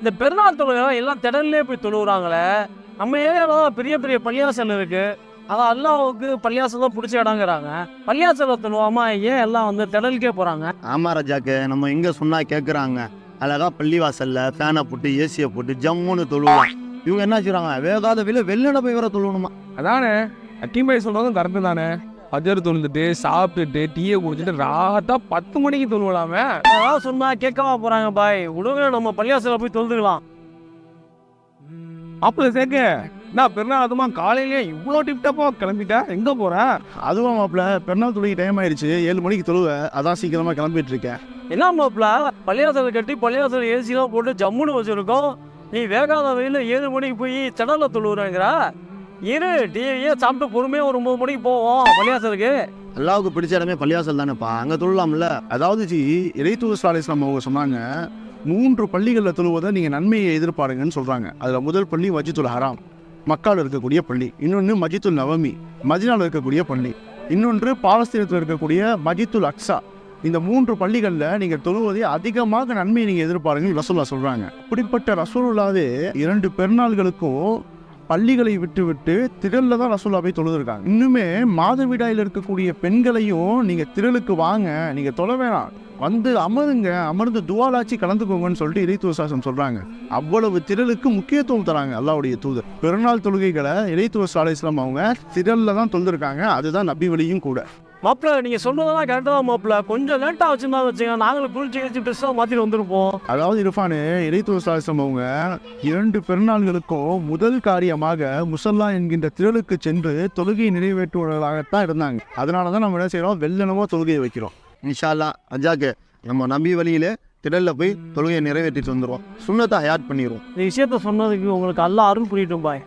இந்த பெருநாள் தொழுகை எல்லாம் திடல்லே போய் தொழுகிறாங்களே. நம்ம ஏரியாவில் பெரிய பெரிய பள்ளியாசல் இருக்கு. அதான் அல்லாவுக்கு பள்ளியாசல் தான் பிடிச்ச இடங்கிறாங்க. பள்ளியாசலை தொழுவாமா ஏன் எல்லாம் வந்து திடலுக்கே போகிறாங்க? ஆமாம் ராஜாக்கு, நம்ம எங்கே சொன்னால் கேட்குறாங்க. அழகாக பள்ளிவாசலில் ஃபேனை போட்டு ஏசியை போட்டு ஜம்முன்னு தொழுவோம். இவங்க என்ன செய்கிறாங்க, வேகாத வெளியில போய் வர தொழுவணுமா? அதானே அக்கீம்பாய் சொல்கிறதும் கரெக்டு தானே. பஜர் தொழுந்துட்டு சாப்பிட்டுட்டு டீயை குடிச்சிட்டு ராத்தா 10 மணிக்கு தொழுவலாமே. அதான் சொன்னால் கேட்கவா போகிறாங்க பாய். விடுங்க, நம்ம பள்ளியாசலை போய் தொழுதுக்கலாம். அப்போ சேர்க்க நான் பெருநாள் அதுமா காலையிலேயே இவ்வளோ டிப்டாப்பாக கிளம்பிட்டேன். எங்கே போகிறேன்? அதுவும் மாப்பிள்ள பெருநாள் தொழுகை டைம் ஆயிடுச்சு, 7 மணிக்கு தொழுவேன். அதான் சீக்கிரமாக கிளம்பிட்டு இருக்கேன். என்ன மாப்பிள்ள, பள்ளியாசலை கட்டி பள்ளியாசல் ஏசிலாம் போட்டு ஜம்முன்னு வச்சுருக்கோம். நீ வேகாத வெயில 7 மணிக்கு போய் திடல தொழுவுறேங்கிறா. இரு, டிவியே சாப்பிட்டு பொறுமையாக ஒரு 9 மணிக்கு போவோம் பள்ளியாசலுக்கு. அல்லாவுக்கு பிடிச்ச இடமே பள்ளிவாசல் தானேப்பா, அங்கே தொழலாம்ல. அதாவது இறைத்தூதர் ஸல்லல்லாஹு அலைஹி வஸல்லம் அவங்க சொன்னாங்க, 3 பள்ளிகளில் தொழுவதை நீங்கள் நன்மையை எதிர்பாருங்கன்னு சொல்கிறாங்க. அதில் முதல் பள்ளி மஸ்ஜிதுல் ஹராம், மக்காவில் இருக்கக்கூடிய பள்ளி. இன்னொன்று மஸ்ஜிதுல் நபவி, மதீனாவில் இருக்கக்கூடிய பள்ளி. இன்னொன்று பாலஸ்தீனத்தில் இருக்கக்கூடிய மஸ்ஜிதுல் அக்ஸா. இந்த 3 பள்ளிகளில் நீங்கள் தொழுவதை அதிகமாக நன்மையை நீங்கள் எதிர்பாருங்கன்னு ரசூலுல்லாஹ் சொல்கிறாங்க. அப்படிப்பட்ட ரசூலுல்லாஹ்வே 2 பெருநாள்களுக்கும் பள்ளிகளை விட்டு திரளில் தான் ரசூலுல்லாஹ் போய் தொழுதுருக்காங்க. இன்னுமே மாதவிடாயில் இருக்கக்கூடிய பெண்களையும் நீங்கள் திரளுக்கு வாங்க, நீங்கள் தொழ வேணாம், வந்து அமருங்க, அமர்ந்து துவாலாச்சி கலந்துக்கோங்கன்னு சொல்லிட்டு இறைத்தூதர் ஸல்லல்லாஹு சொல்கிறாங்க. அவ்வளவு திரளுக்கு முக்கியத்துவம் தராங்க அல்லாஹ்வுடைய தூதர். பெருநாள் தொழுகைகளை இறைத்தூதர் ஸல்லல்லாஹு அலைஹி வஸல்லம் அவங்க திரளில் தான் தொழுதுருக்காங்க. அதுதான் நபி வழியும் கூட. மாப்பிள்ள, நீங்கள் சொன்னதெல்லாம் கரெக்டாக தான் மாப்பிள்ள. கொஞ்சம் லேட்டாக வச்சுருந்தா வச்சுங்க, நாங்களும் குளிச்சு ட்ரெஸ்ஸாக மாற்றிட்டு வந்துருப்போம். அதாவது இர்ஃபானு, இறைத்தூதர் ஸல்லல்லாஹு அலைஹி வஸல்லம் அவங்க 2 பெருநாள்களுக்கும் முதல் காரியமாக முஸல்லா என்கின்ற திரளுக்கு சென்று தொழுகையை நிறைவேற்றுவதாகத்தான் இருந்தாங்க. அதனால தான் நம்ம என்ன செய்கிறோம், வெள்ளனமோ தொழுகையை வைக்கிறோம். இன்ஷா அல்லாஹ் ராஜாக்கு, நம்ம நபி வழியிலே திடலில் போய் தொழுகையை நிறைவேற்றிட்டு வந்துடுவோம். சுன்னத்தை ஹயாத் பண்ணிடுவோம். இந்த விஷயத்த சொன்னதுக்கு உங்களுக்கு அல்லாஹ் அருள் புரியட்டும் பாய்.